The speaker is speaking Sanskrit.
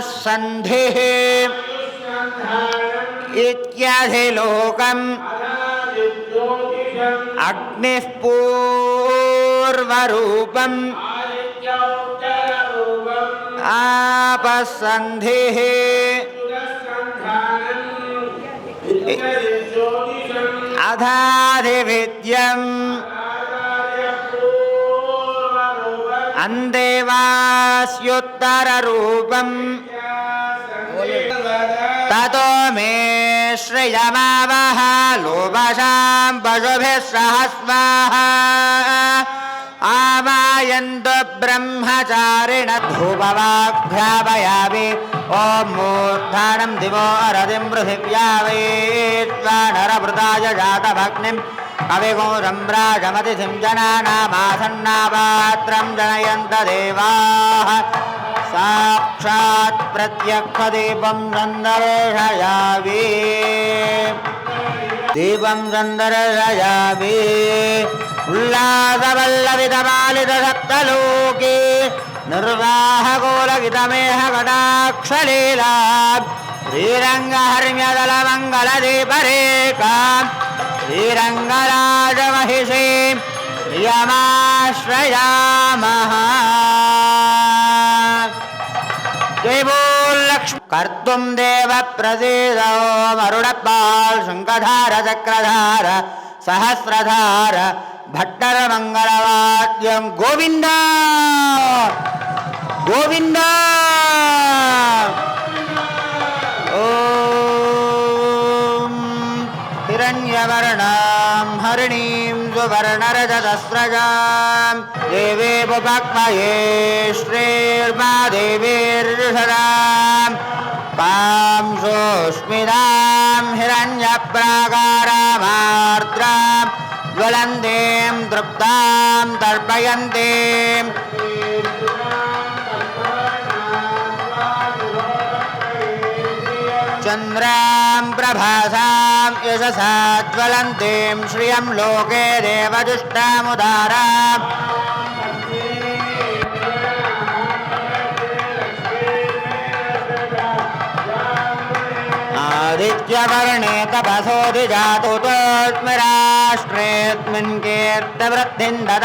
आपस्सन्धिः इत्यधिलोकम् अग्निः पूर्वरूपम् आपस्सन्धिः अधाधिविद्यम् अन्देवास्योत्तररूपम् ततो मे श्रियमावह लोभशां पशुभिः सह स्वाहा आवायन्तु ब्रह्मचारिण धूपवाभ्यापयामि ॐ मूर्धानं दिवो रतिं पृथिव्या वैत्वा नरभृताय जातभग्निं कविगौरं राजमतिथिं जनानामासन्नापात्रं जनयन्त देवाः साक्षात् प्रत्यक्षदीपं सन्दर्शयामि दीपं सन्दर्शयामि उल्लासवल्लवितपालितसप्तलोके निर्वाहकोलगितमेह कटाक्षलीला श्रीरङ्गहर्म्यदलमङ्गलदीपरेखा श्रीरङ्गराजमहिषी प्रियमाश्रयामः जयबोल्लक्ष्मी कर्तुं देवप्रसीदो मरुडपाल शङ्खधार चक्रधार सहस्रधार भट्टरमङ्गलवाद्यं गोविन्द गोविन्द ॐ हिरण्यवर्णां हरिणीं सुवर्णरजतस्रजां देवे पुपक्मये श्रीर्मा देवीर्षदां पां सुस्मितां हिरण्यप्राकारामार्द्रां ज्वलन्तीं तृप्तां तर्पयन्तीं चन्द्रां प्रभासां यशसा ज्वलन्तीं श्रियं लोके देवजुष्टामुदाराम् आदित्यवर्णे तपसोऽधिजातु तोऽस्मिन् राष्ट्रेऽस्मिन् कीर्तिवृद्धिं ददाति।